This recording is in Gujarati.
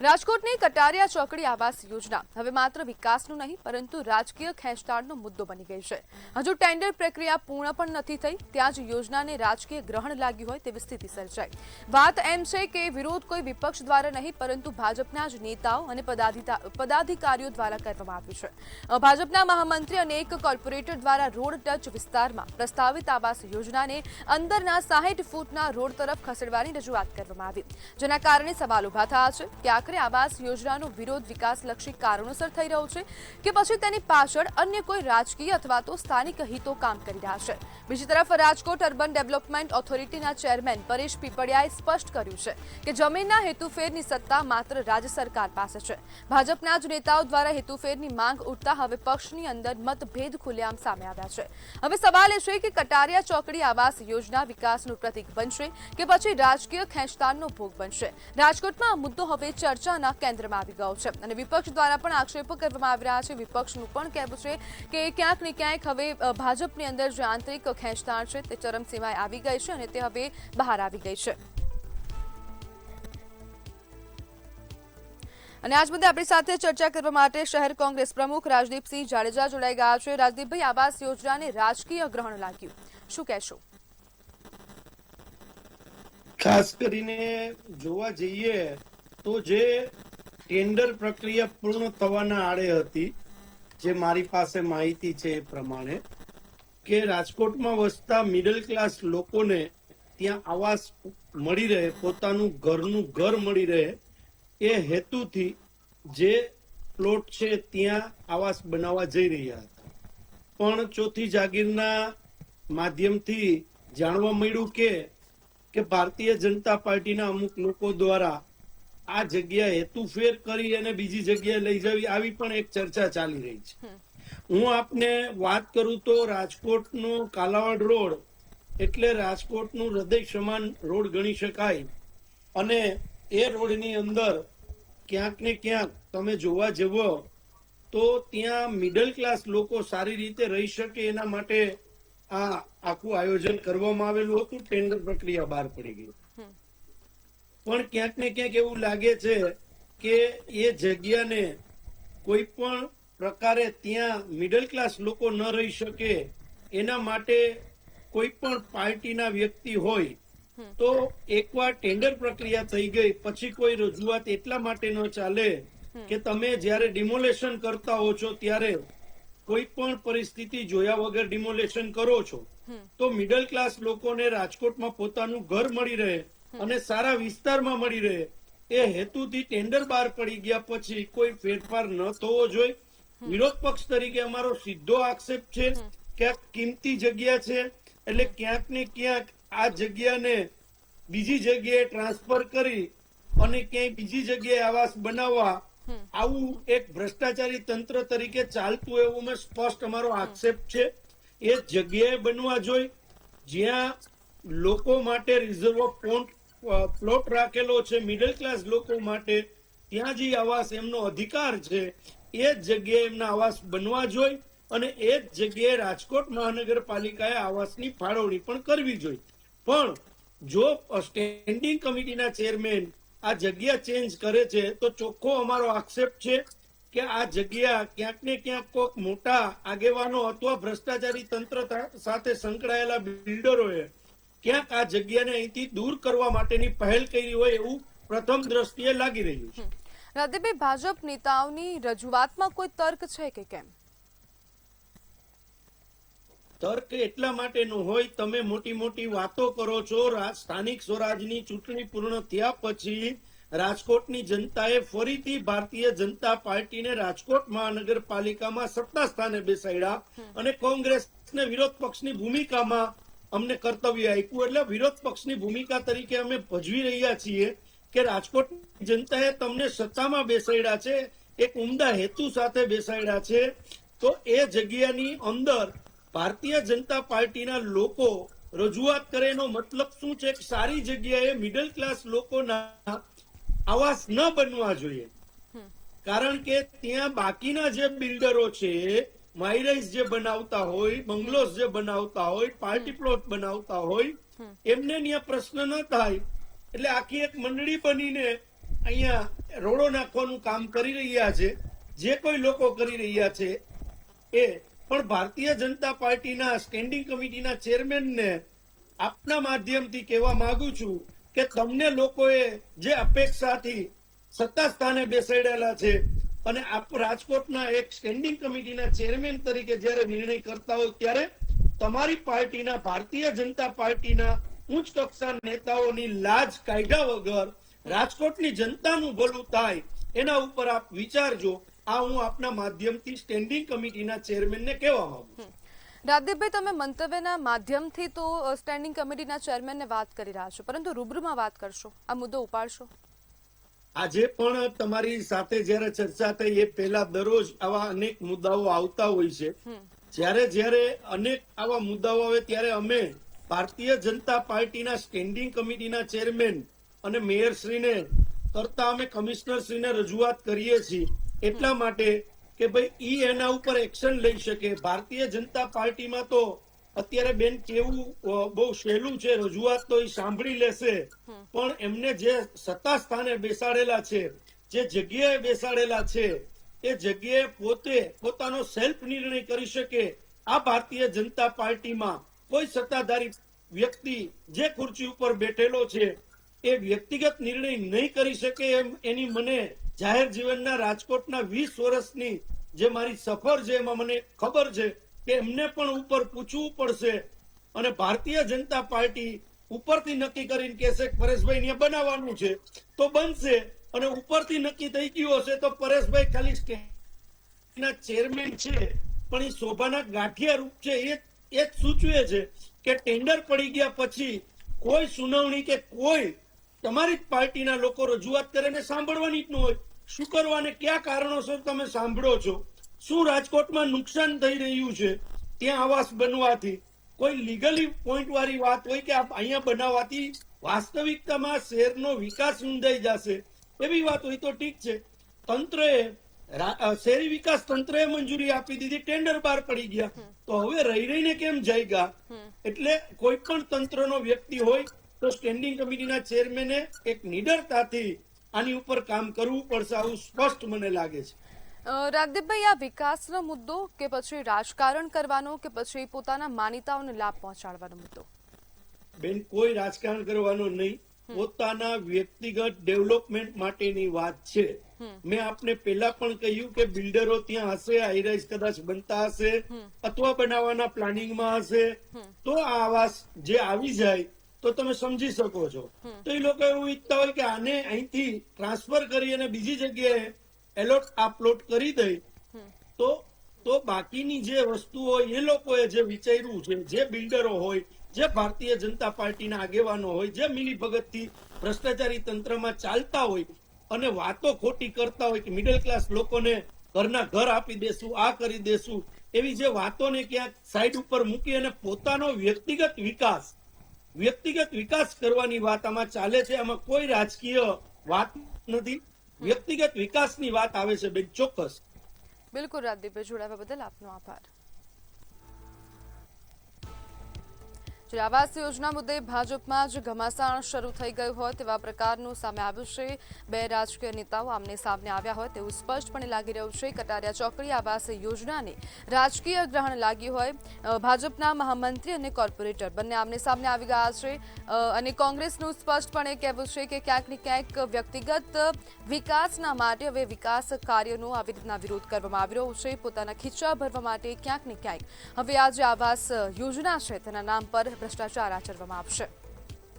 રાજકોટની કટારિયા ચોકડી આવાસ યોજના હવે માત્ર વિકાસનું નહીં પરંતુ રાજકીય ખેંચતાણનો મુદ્દો બની ગઈ છે। હજુ ટેન્ડર પ્રક્રિયા પૂર્ણ પણ નથી થઈ, ત્યાં જ યોજનાને રાજકીય ગ્રહણ લાગ્યું હોય તેવી સ્થિતિ સર્જાઈ। વાત એમ છે કે વિરોધ કોઈ વિપક્ષ દ્વારા નહીં પરંતુ ભાજપના જ નેતાઓ અને પદાધિકારીઓ દ્વારા કરવામાં આવ્યું છે। ભાજપના મહામંત્રી અને એક કોર્પોરેટર દ્વારા રોડ ટચ વિસ્તારમાં પ્રસ્તાવિત આવાસ યોજનાને અંદરના 60 ફૂટના રોડ તરફ ખસેડવાની રજૂઆત કરવામાં આવી, જેના કારણે સવાલ ઉભા થયા છે કે આખરે આવાસ યોજનાનો વિરોધ વિકાસલક્ષી કારણોસર થઈ રહ્યો છે કે પછી તેની પાછળ અન્ય કોઈ રાજકીય અથવા તો સ્થાનિક હિતો કામ કરી રહ્યા છે। બીજી તરફ રાજકોટ અર્બન ડેવલપમેન્ટ ઓથોરિટીના ચેરમેન પરેશ પીપળિયાએ સ્પષ્ટ કર્યું છે કે જમીનના હેતુફેરની સત્તા માત્ર રાજ્ય સરકાર પાસે છે। ભાજપના જ નેતાઓ દ્વારા હેતુફેરની માંગ ઉઠતા હવે પક્ષની અંદર મતભેદ ખુલ્લેઆમ સામે આવ્યા છે। હવે સવાલ એ છે કે કટારિયા ચોકડી આવાસ યોજના વિકાસનું પ્રતીક બનશે કે પછી રાજકીય ખેંચતાણનો ભોગ બનશે। રાજકોટમાં આ મુદ્દો હવે ચર્ચાના કેન્દ્રમાં આવી ગયો છે અને વિપક્ષ દ્વારા પણ આક્ષેપો કરવામાં આવી રહ્યા છે। વિપક્ષનું પણ કહેવું છે કે ક્યાંક ને ક્યાંક હવે ભાજપની અંદર જે આંતરિક ખેંચતાણ છે તે ચરમસીમાએ આવી ગઈ છે અને તે હવે બહાર આવી ગઈ છે। અને આજ મુદ્દે આપણી સાથે ચર્ચા કરવા માટે શહેર કોંગ્રેસ પ્રમુખ રાજદીપસિંહ જાડેજા જોડાઈ ગયા છે। રાજદીપભાઈ, આવાસ યોજનાને રાજકીય ગ્રહણ લાગ્યું, શું કહેશો? ખાસ કરીને જોવા જઈએ તો જે ટેન્ડર પ્રક્રિયા પૂર્ણ થવાના આડે હતી, જે મારી પાસે માહિતી છે એ પ્રમાણે કે રાજકોટમાં વસતા મિડલ ક્લાસ લોકોને ત્યાં આવાસ મળી રહે, પોતાનું ઘરનું ઘર મળી રહે એ હેતુથી જે પ્લોટ છે ત્યાં આવાસ બનાવવા જઈ રહ્યા હતા। પણ ચોથી જાગીરના માધ્યમથી જાણવા મળ્યું કે ભારતીય જનતા પાર્ટીના અમુક લોકો દ્વારા આ જગ્યા હેતુફેર કરી અને બીજી જગ્યાએ લઈ જવી, આવી પણ એક ચર્ચા ચાલી રહી છે। હું આપને વાત કરું તો રાજકોટનો કાલાવાડ રોડ એટલે રાજકોટનું હૃદય સમાન રોડ ગણી શકાય અને એ રોડની અંદર ક્યાંક ને ક્યાંક તમે જોવા જવો તો ત્યાં મિડલ ક્લાસ લોકો સારી રીતે રહી શકે એના માટે આ આખું આયોજન કરવામાં આવેલું હતું। ટેન્ડર પ્રક્રિયા બહાર પડી ગઈ, પણ ક્યાંક ને ક્યાંક એવું લાગે છે કે એ જગ્યાને કોઈ પણ પ્રકારે ત્યાં મિડલ ક્લાસ લોકો ન રહી શકે એના માટે કોઈ પણ પાર્ટીના વ્યક્તિ હોય તો એકવાર ટેન્ડર પ્રક્રિયા થઈ ગઈ પછી કોઈ રજૂઆત એટલા માટે ન ચાલે કે તમે જ્યારે ડિમોલેશન કરતા હો છો ત્યારે કોઈ પણ પરિસ્થિતિ જોયા વગર ડિમોલેશન કરો છો તો મિડલ ક્લાસ લોકોને રાજકોટમાં પોતાનું ઘર મળી રહે અને સારા વિસ્તારમાં મળી રહે એ હેતુથી ટેન્ડર બહાર પડી ગયા પછી કોઈ ફેરફાર ન થવો જોઈએ। વિરોધ પક્ષ તરીકે અમારો સીધો આક્ષેપ છે કે આ કિંમતી જગ્યા છે એટલે ક્યાંક ને ક્યાંક આ જગ્યાને બીજી જગ્યાએ ટ્રાન્સફર કરી અને ક્યાંય બીજી જગ્યાએ આવાસ બનાવવા આવું એક ભ્રષ્ટાચારી તંત્ર તરીકે ચાલતું એવું મેં સ્પષ્ટ અમારો આક્ષેપ છે। એ જગ્યાએ બનવા જોઈએ જ્યાં લોકો માટે રિઝર્વ પ્લોટ રાખેલો છે મિડલ ક્લાસ લોકો માટે, ત્યાં જે આવાસ એમનો અધિકાર છે એ જ જગ્યાએ એમના આવાસ બનવા જોઈએ અને એ જ જગ્યાએ રાજકોટ મહાનગરપાલિકાએ આવાસની ફાળવણી પણ કરવી જોઈએ। પણ જો સ્ટેન્ડિંગ કમિટીના ચેરમેન આ જગ્યા ચેન્જ કરે છે તો ચોખ્ખો અમારો આક્ષેપ છે કે આ જગ્યા ક્યાંક ને ક્યાંક કોઈક મોટા આગેવાનો અથવા ભ્રષ્ટાચારી તંત્ર સાથે સંકળાયેલા બિલ્ડરોએ ક્યાંક આ જગ્યાને અહીંથી દૂર કરવા માટેની પહેલ કરી હોય એવું પ્રથમ દ્રષ્ટિએ લાગી રહ્યું છે। રાજદીપભાઈ, ભાજપ નેતાઓની રજૂઆતમાં કોઈ તર્ક છે કે કેમ? તર્ક એટલા માટેનું હોય, તમે મોટી મોટી વાતો કરો છો, સ્થાનિક સ્વરાજની ચૂંટણી પૂર્ણ થયા પછી રાજકોટની જનતાએ ફરીથી ભારતીય જનતા પાર્ટીને રાજકોટ મહાનગરપાલિકામાં સત્તા સ્થાને બેસાડ્યા અને કોંગ્રેસને વિરોધ પક્ષની ભૂમિકામાં અમને કર્તવ્ય આપ્યું એટલે વિરોધ પક્ષની ભૂમિકા તરીકે અમે ભજવી રહ્યા છીએ કે રાજકોટ જનતાએ તમને સત્તામાં બેસાડ્યા છે, એક ઉમદા હેતુ સાથે બેસાડ્યા છે, તો એ જગ્યાની અંદર ભારતીય જનતા પાર્ટીના લોકો રજૂઆત કરે એનો મતલબ શું છે કે સારી જગ્યાએ મિડલ ક્લાસ લોકોના આવાસ ન બનવા જોઈએ, કારણ કે ત્યાં બાકીના જે બિલ્ડરો છે માઇરાઇઝ જે બનાવતા હોય, બંગલોઝ જે બનાવતા હોય, પાર્ટી પ્લોટ બનાવતા હોય એમને ત્યાં પ્રશ્ન ન થાય એટલે આખી એક મંડળી બનીને અહીંયા રોડો નાખવાનું કામ કરી રહ્યા છે, જે કોઈ લોકો કરી રહ્યા છે એ પણ ભારતીય જનતા પાર્ટીના સ્ટેન્ડિંગ કમિટીના ચેરમેનને આપના માધ્યમથી કહેવા માંગુ છું કે તમને લોકોએ જે અપેક્ષાથી સત્તા સ્થાને બેસાડેલા છે અને આપ રાજકોટના એક સ્ટેન્ડિંગ કમિટીના ચેરમેન તરીકે જ્યારે નિર્ણય કરતા હોય ત્યારે તમારી પાર્ટીના ભારતીય જનતા પાર્ટીના ઉચ્ચ કક્ષા નેતાઓની લાજ કાઢ્યા વગર રાજકોટની જનતાનું ભલું થાય એના ઉપર આપ વિચારજો. આ હું આપના માધ્યમથી સ્ટેન્ડિંગ કમિટીના ચેરમેનને કહેવા માંગુ છું. રાજદીપભાઈ, તમે મંતવ્યના માધ્યમથી તો સ્ટેન્ડિંગ કમિટીના ચેરમેનને વાત કરી રહ્યા છો, પરંતુ રૂબરૂમાં વાત કરશો, આ મુદ્દો ઉપાડશો? આજે પણ તમારી સાથે જયારે ચર્ચા થઈ એ પહેલા દરરોજ આવા અનેક મુદ્દાઓ આવતા હોય છે. જ્યારે અનેક આવા મુદ્દાઓ આવે ત્યારે અમે ભારતીય જનતા પાર્ટીના સ્ટેન્ડિંગ કમિટીના ચેરમેન અને મેયરશ્રીને કરતા અમે કમિશનરશ્રીને રજૂઆત કરીએ છીએ એટલા માટે કે ભાઈ ઈ એના ઉપર એક્શન લઈ શકે. ભારતીય જનતા પાર્ટીમાં તો અત્યારે બેન કેવું બહુ સહેલું છે, રજૂઆત તો એ સાંભળી લેશે, પણ એમને જે સત્તા સ્થાને બેસાડેલા છે, જે જગ્યાએ બેસાડેલા છે, એ જગ્યાએ પોતે પોતાનો સેલ્ફ નિર્ણય કરી શકે. આ ભારતીય જનતા પાર્ટીમાં કોઈ સત્તાધારી વ્યક્તિ જે ખુરશી ઉપર બેઠેલો છે એ વ્યક્તિગત નિર્ણય નહીં કરી શકે એમ એની મને જાહેર જીવનના રાજકોટના 20 વર્ષની જે મારી સફર છે એમાં મને ખબર છે કે એમને પણ ઉપર પૂછવું પડશે. અને ભારતીય જનતા પાર્ટી ઉપરથી નક્કી કરીને કહેશે કે પરેશભાઈ ને બનાવવાનું છે તો બનશે, અને ઉપરથી નક્કી થઈ ગયું હશે તો પરેશભાઈ ખાલી સ્ટેન્ડિંગના ચેરમેન છે પણ એ શોભાના ગાંઠિયા રૂપ છે. એ જ સૂચવે છે કે ટેન્ડર પડી ગયા પછી કોઈ સુનાવણી કે કોઈ તમારી જ પાર્ટીના લોકો રજૂઆત કરીને સાંભળવાની જ ન હોય. શું કરવાને કયા કારણોસર તમે સાંભળો છો? શું રાજકોટમાં નુકસાન થઈ રહ્યું છે ત્યાં આવાસ બનવાથી? કોઈ લીગલી પોઈન્ટ વાળી વાત હોય કે અહીંયા બનાવવાથી વાસ્તવિકતામાં શહેરનો વિકાસ ઊંધાઈ જશે એવી વાત હોય તો ઠીક છે. તંત્રએ શહેરી વિકાસ તંત્રએ મંજૂરી આપી દીધી, ટેન્ડર બહાર પડી ગયા, તો હવે રહી રહીને કેમ જાયગા? એટલે કોઈ પણ તંત્રનો વ્યક્તિ હોય તો સ્ટેન્ડિંગ કમિટીના ચેરમેને એક નિડરતાથી આની ઉપર કામ કરવું પડશે, આવું સ્પષ્ટ મને લાગે છે. રાજદીપભાઈ, આ વિકાસનો મુદ્દો કે પછી રાજકારણ કરવાનો કે પછી પોતાના માનીતાઓને લાભ પહોંચાડવાનો મુદ્દો? બેન, કોઈ રાજકારણ કરવાનો નહીં, પોતાના વ્યક્તિગત ડેવલપમેન્ટ માટેની વાત છે. મેં આપને પહેલા પણ કહ્યું કે બિલ્ડરો ત્યાં હશે, હાઈરાઈઝ કદાચ બનતા હશે અથવા બનાવવાના પ્લાનિંગમાં હશે, તો આ આવાસ જે આવી જાય તો તમે સમજી શકો છો. તો એ લોકો એવું ઈચ્છતા હોય કે આને અહીંથી ટ્રાન્સફર કરી અને બીજી જગ્યાએ એલોટ આપલોટ કરી દે તો બાકીની જે વસ્તુ હોય એ લોકોએ જે વિચાર્યું છે, જે બિલ્ડરો હોય, જે ભારતીય જનતા પાર્ટીના આગેવાનો હોય, જે મિલીભગતથી ભ્રષ્ટાચારી તંત્રમાં ચાલતા હોય અને વાતો ખોટી કરતા હોય કે મિડલ ક્લાસ લોકોને ઘરના ઘર આપી દેશું, આ કરી દેશું, એવી જે વાતોને ક્યાંક સાઈડ ઉપર મૂકી અને પોતાનો વ્યક્તિગત વિકાસ કરવાની વાત આમાં ચાલે છે. આમાં કોઈ રાજકીય વાત નથી, વ્યક્તિગત વિકાસની વાત આવે છે બેન, ચોક્કસ. બિલકુલ રાજદીપભાઈ, જોડાવા બદલ આપનો આભાર. આવાસ યોજના મુદ્દે ભાજપમાં જ ઘમાસાણ શરૂ થઈ ગયું હોય તેવા પ્રકારનું સામે આવ્યું છે. બે રાજકીય નેતાઓ આમને સામને આવ્યા હોય તેવું સ્પષ્ટપણે લાગી રહ્યું છે. કટારિયા ચોકડી આવાસ યોજનાને રાજકીય ગ્રહણ લાગ્યું હોય. ભાજપના મહામંત્રી અને કોર્પોરેટર બંને આમને સામને આવી ગયા છે અને કોંગ્રેસનું સ્પષ્ટપણે કહેવું છે કે ક્યાંક ને ક્યાંક વ્યક્તિગત વિકાસના માટે હવે વિકાસ કાર્યનો આવી રીતના વિરોધ કરવામાં આવી રહ્યો છે. પોતાના ખીચા ભરવા માટે ક્યાંક ને ક્યાંક હવે આ જે આવાસ યોજના છે તેના નામ પર ભ્રષ્ટાચાર આચરવામાં આવશે.